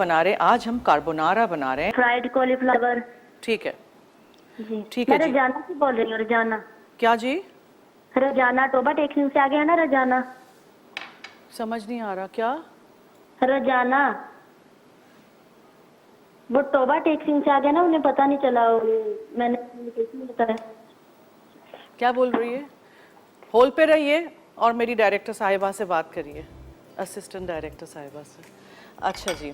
बना रहे आज हम कार्बोनारा बना रहे हैं। Fried cauliflower. ठीक है जी ठीक है मैं जी। रजाना से बोल रही हूँ। रजाना। क्या जी? रजाना टोबा टेक्सिंग से आ गया ना रजाना। समझ नहीं आ रहा क्या? रजाना वो टोबा टेक्सिंग से आ गया ना, उन्हें पता नहीं चला। मैंने कम्युनिकेशन बताया। क्या बोल रही है? होल्ड पे रहिए और मेरी डायरेक्टर साहिबा से बात करिए, असिस्टेंट डायरेक्टर साहिबा से। अच्छा जी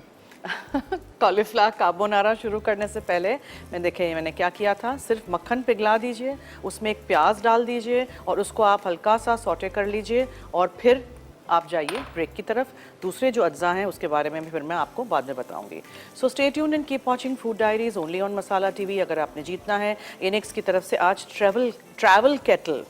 कॉलीफ्लावर कार्बोनारा शुरू करने से पहले मैंने क्या किया था, सिर्फ मक्खन पिघला दीजिए, उसमें एक प्याज डाल दीजिए और उसको आप हल्का सा सौटे कर लीजिए और फिर आप जाइए ब्रेक की तरफ। दूसरे जो अज्जा हैं उसके बारे में भी फिर मैं आपको बाद में बताऊंगी। सो stay tuned and keep watching food diaries only on masala TV. अगर आपने जीतना है इनेक्स की तरफ से आज travel kettle,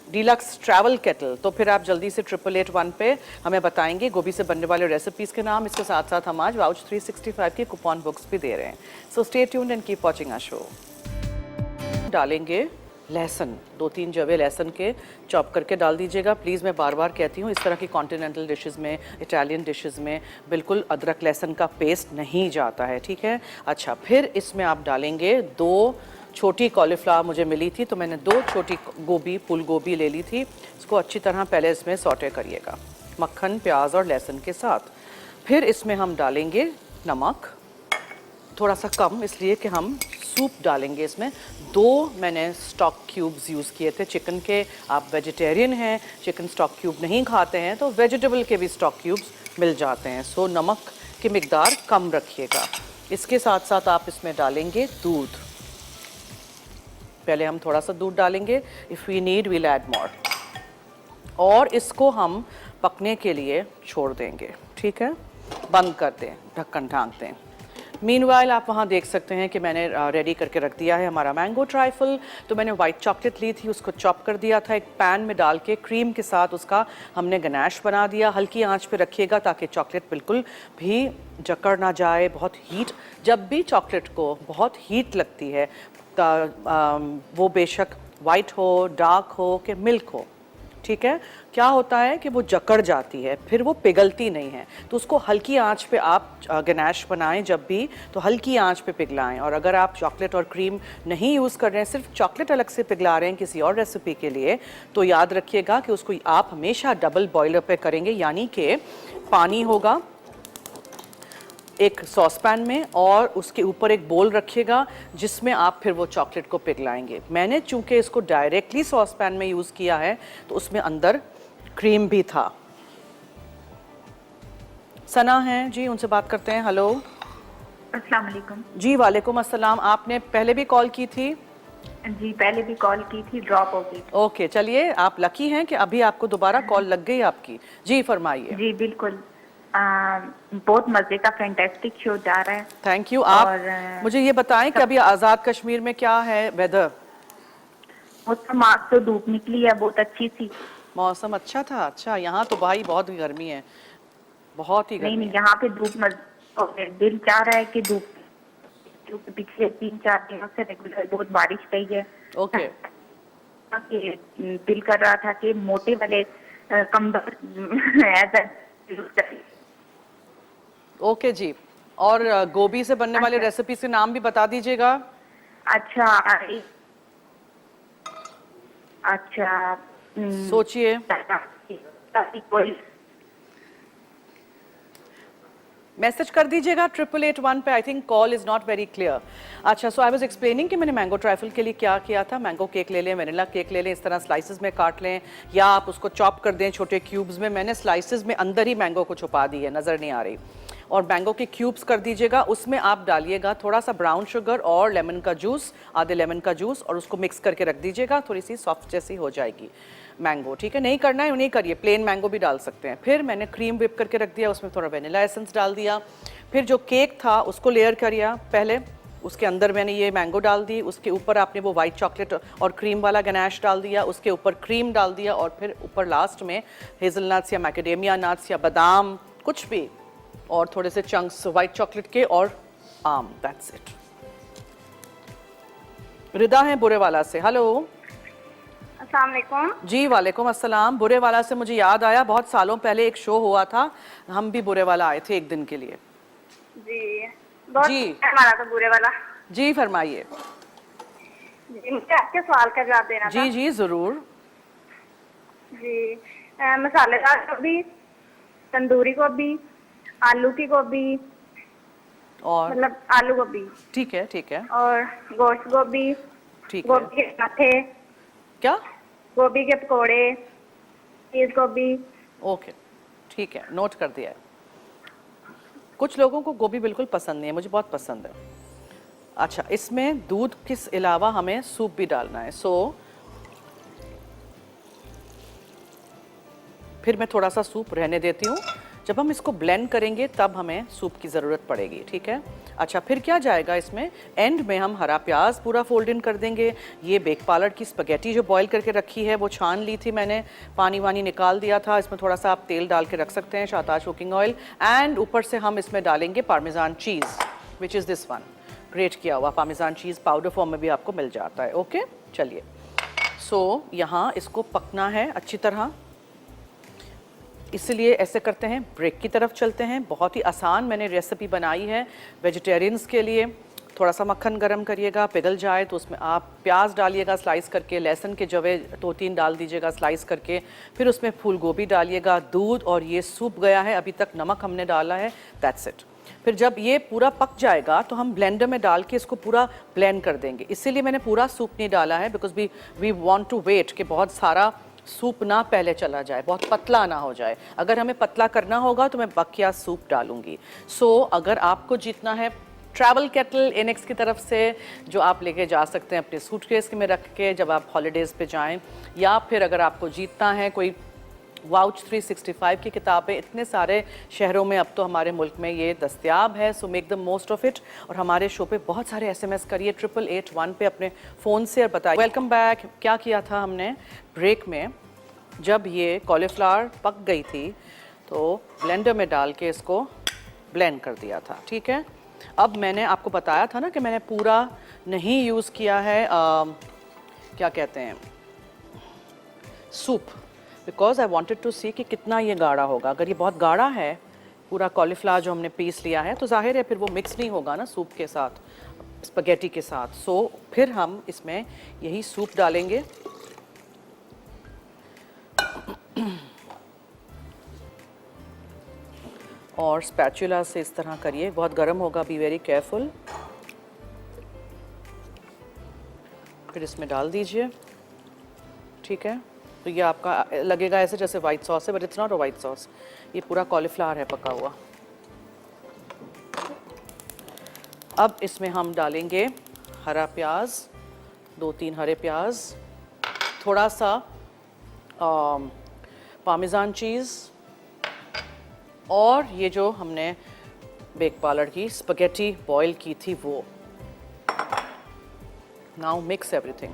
deluxe travel kettle, तो फिर आप जल्दी से 8881 पे हमें बताएंगे गोभी से बनने वाले रेसिपीज़ के नाम। इसके साथ साथ हम आज वाउच 365 की कूपन बुक्स भी दे रहे हैं। So stay tuned and keep watching our show. डालेंगे लहसुन, 2-3 जवे लहसुन के चॉप करके डाल दीजिएगा। प्लीज़ मैं बार बार कहती हूँ, इस तरह की कॉन्टिनेंटल डिशेस में, इटालियन डिशेस में बिल्कुल अदरक लहसुन का पेस्ट नहीं जाता है, ठीक है। अच्छा, फिर इसमें आप डालेंगे 2 छोटी कॉलीफ्लावर मुझे मिली थी, तो मैंने 2 छोटी गोभी, फूल गोभी ले ली थी। इसको अच्छी तरह पहले इसमें सौटे करिएगा मक्खन, प्याज और लहसुन के साथ। फिर इसमें हम डालेंगे नमक, थोड़ा सा कम इसलिए कि हम सूप डालेंगे इसमें। 2 मैंने स्टॉक क्यूब्स यूज़ किए थे चिकन के। आप वेजिटेरियन हैं, चिकन स्टॉक क्यूब नहीं खाते हैं, तो वेजिटेबल के भी स्टॉक क्यूब्स मिल जाते हैं। सो नमक की मिकदार कम रखिएगा। इसके साथ साथ आप इसमें डालेंगे दूध। पहले हम थोड़ा सा दूध डालेंगे, if we need we'll add more, और इसको हम पकने के लिए छोड़ देंगे, ठीक है। बंद कर दें, ढक्कन ढाँक दें। मीनवाइल आप वहाँ देख सकते हैं कि मैंने रेडी करके रख दिया है हमारा मैंगो ट्राइफल। तो मैंने वाइट चॉकलेट ली थी, उसको चॉप कर दिया था, एक पैन में डाल के क्रीम के साथ उसका हमने गनाश बना दिया। हल्की आंच पे रखिएगा ताकि चॉकलेट बिल्कुल भी जकड़ ना जाए। बहुत हीट, जब भी चॉकलेट को बहुत हीट लगती है, वो बेशक वाइट हो, डार्क हो कि मिल्क हो, ठीक है, क्या होता है कि वो जकड़ जाती है, फिर वो पिघलती नहीं है। तो उसको हल्की आंच पे आप गनाश बनाएं जब भी, तो हल्की आंच पे पिघलाएं। और अगर आप चॉकलेट और क्रीम नहीं यूज़ कर रहे हैं, सिर्फ चॉकलेट अलग से पिघला रहे हैं किसी और रेसिपी के लिए, तो याद रखिएगा कि उसको आप हमेशा डबल बॉयलर पे करेंगे, यानी कि पानी होगा एक सॉस पैन में और उसके ऊपर एक बोल रखिएगा जिसमें आप फिर वो चॉकलेट को पिघलाएंगे। मैंने चूंकि इसको डायरेक्टली सॉस पैन में यूज़ किया है तो उसमें अंदर क्रीम भी था। सना है जी, उनसे बात करते हैं। हेलो, अस्सलाम वालेकुम। जी वालेकुम अस्सलाम। आपने पहले भी कॉल की थी? जी पहले भी कॉल की थी, ड्रॉप हो गई। ओके, चलिए, आप लकी हैं कि अभी आपको दोबारा कॉल लग गई आपकी। जी फरमाइए। जी बिल्कुल, बहुत मजे का फैंटास्टिक शो जा रहा है। Thank you. आप मुझे ये बताएं कि अभी आज़ाद कश्मीर में क्या है वेदर? मौसम आज तो धूप निकली है, बहुत अच्छी सी। मौसम अच्छा था? अच्छा, यहाँ तो भाई बहुत गर्मी है, बहुत ही गर्मी। नहीं, यहाँ पे धूप दिल चाह रहा है कि धूप, क्योंकि पिछले 3-4 दिनों से रेगुलर बहुत बारिश गई है। ओके। दिल कर रहा था कि मोटे वाले कंबल ओके जी। और गोभी से बनने वाले रेसिपी के नाम भी बता दीजिएगा। अच्छा सोचिए, मैसेज कर दीजिएगा 8881 पे। I think call is not very clear. अच्छा, सो आई वाज एक्सप्लेनिंग कि मैंने मैंगो ट्राइफल के लिए क्या किया था। मैंगो केक ले लें, वनीला केक ले लें, इस तरह स्लाइसेस में काट लें या आप उसको चॉप कर दें छोटे क्यूब्स में। मैंने स्लाइसेस में अंदर ही मैंगो को छुपा दी है, नज़र नहीं आ रही। और मैंगो के क्यूब्स कर दीजिएगा। उसमें आप डालिएगा थोड़ा सा ब्राउन शुगर और लेमन का जूस, आधे लेमन का जूस, और उसको मिक्स करके रख दीजिएगा। थोड़ी सी सॉफ्ट जैसी हो जाएगी मैंगो, ठीक है। नहीं करना है नहीं करिए, प्लेन मैंगो भी डाल सकते हैं। फिर मैंने क्रीम व्हिप करके रख दिया, उसमें थोड़ा वेनिला एसेंस डाल दिया। फिर जो केक था उसको लेयर करिए पहले, उसके अंदर मैंने ये मैंगो डाल दी, उसके ऊपर आपने वो वाइट चॉकलेट और क्रीम वाला गनाश डाल दिया, उसके ऊपर क्रीम डाल दिया, और फिर ऊपर लास्ट में हेज़लनट्स या मैकेडेमिया नट्स या बादाम कुछ भी, और थोड़े से चंक्स वाइट चॉकलेट के और आम। That's it. रिदा है बुरेवाला से। हेलो। अस्सलाम वालेकुम। जी वालेकुम अस्सलाम। बुरेवाला से मुझे याद आया, बहुत सालों पहले एक शो हुआ था, हम भी बुरेवाला आए थे एक दिन के लिए। जी बहुत जी। हमारा तो बुरे वाला। जी फरमाइए। जी मुझे आपके सवाल का जवाब देना था। जी जी ज़रूर। जी मसालेदार गोभी, तंदूरी गोभी, आलू की गोभी, और मतलब आलू गोभी, ठीक है ठीक है और गोश्त गोभी, ठीक है। गोभी के पराठे, क्या? गोभी के पकोड़े, चीज गोभी। ओके ठीक है, नोट कर दिया है। कुछ लोगों को गोभी बिल्कुल पसंद नहीं है, मुझे बहुत पसंद है। अच्छा, इसमें दूध के अलावा हमें सूप भी डालना है। फिर मैं थोड़ा सा सूप रहने देती हूँ। जब हम इसको ब्लेंड करेंगे तब हमें सूप की ज़रूरत पड़ेगी, ठीक है। अच्छा, फिर क्या जाएगा इसमें, एंड में हम हरा प्याज पूरा फोल्ड इन कर देंगे। ये बेक पालर की स्पगेटी जो बॉईल करके रखी है वो छान ली थी मैंने, पानी वानी निकाल दिया था। इसमें थोड़ा सा आप तेल डाल के रख सकते हैं, शाताज कुकिंग ऑयल। एंड ऊपर से हम इसमें डालेंगे parmesan cheese, which is this one, great किया हुआ पार्मेजान चीज़ पाउडर फॉर्म में भी आपको मिल जाता है। ओके चलिए, यहाँ इसको पकना है अच्छी तरह, इसलिए ऐसे करते हैं, ब्रेक की तरफ चलते हैं। बहुत ही आसान मैंने रेसिपी बनाई है वेजिटेरियंस के लिए। थोड़ा सा मक्खन गरम करिएगा, पिघल जाए तो उसमें आप प्याज डालिएगा स्लाइस करके, लहसुन के जवे 2-3 डाल दीजिएगा स्लाइस करके, फिर उसमें फूल गोभी डालिएगा, दूध, और ये सूप गया है, अभी तक नमक हमने डाला है, दैट्स इट। फिर जब ये पूरा पक जाएगा तो हम ब्लेंडर में डाल के इसको पूरा ब्लेंड कर देंगे। इसीलिए मैंने पूरा सूप नहीं डाला है, because we want to wait कि बहुत सारा सूप ना पहले चला जाए, बहुत पतला ना हो जाए। अगर हमें पतला करना होगा तो मैं बकिया सूप डालूंगी। अगर आपको जीतना है ट्रैवल केटल इनेक्स की तरफ से, जो आप लेके जा सकते हैं अपने सूटकेस में रख के जब आप हॉलीडेज़ पे जाएं, या फिर अगर आपको जीतना है कोई वाउच 365 की किताबें, इतने सारे शहरों में अब तो हमारे मुल्क में ये दस्तयाब है। So make the most of it. और हमारे शो पे बहुत सारे SMS करिए 8881 पे अपने फ़ोन से और बताइए। Welcome back. क्या किया था हमने ब्रेक में, जब ये कॉलीफ्लावर पक गई थी तो ब्लेंडर में डाल के इसको ब्लेंड कर दिया था, ठीक है। अब मैंने आपको बताया था ना कि मैंने पूरा नहीं यूज़ किया है क्या कहते हैं, soup, because I wanted to see कि कितना ये गाढ़ा होगा। अगर ये बहुत गाढ़ा है पूरा कॉलीफ्लावर जो हमने पीस लिया है, तो जाहिर है फिर वो मिक्स नहीं होगा ना सूप के साथ, स्पगेटी के साथ। फिर हम इसमें यही सूप डालेंगे। और स्पैचुला से इस तरह करिए, बहुत गर्म होगा, बी वेरी केयरफुल। फिर इसमें डाल दीजिए, ठीक है। तो ये आपका लगेगा ऐसे जैसे वाइट सॉस है, but it's not a white sauce, ये पूरा कॉलीफ्लावर है पका हुआ। अब इसमें हम डालेंगे हरा प्याज, 2-3 हरे प्याज, थोड़ा सा पार्मेजान चीज़, और ये जो हमने बेक पालर की स्पगेटी बॉईल की थी वो। Now mix everything.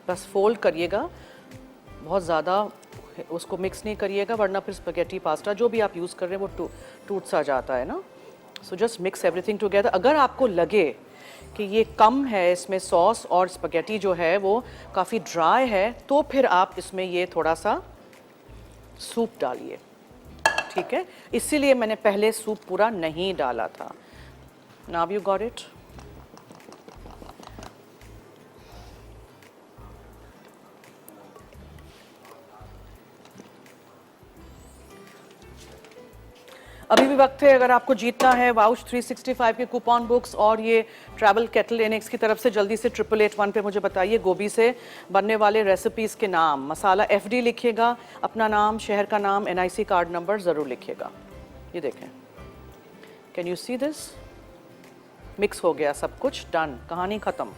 बस फोल्ड करिएगा, बहुत ज़्यादा उसको मिक्स नहीं करिएगा, वरना फिर स्पगेटी पास्ता जो भी आप यूज़ कर रहे हैं वो टूट सा जाता है ना। So just mix everything together. अगर आपको लगे कि ये कम है, इसमें सॉस और स्पगेटी जो है वो काफ़ी ड्राई है, तो फिर आप इसमें ये थोड़ा सा सूप डालिए, ठीक है। इसीलिए मैंने पहले सूप पूरा नहीं डाला था। Now you got it. अभी भी वक्त है, अगर आपको जीतना है वाउच 365 के कूपन बुक्स और ये ट्रैवल केटल इनेक्स की तरफ से, जल्दी से 8881 पे मुझे बताइए गोभी से बनने वाले रेसिपीज़ के नाम। मसाला FD लिखिएगा, अपना नाम, शहर का नाम, NIC कार्ड नंबर ज़रूर लिखिएगा। ये देखें, can you see this, mix हो गया सब कुछ, डन, कहानी ख़त्म।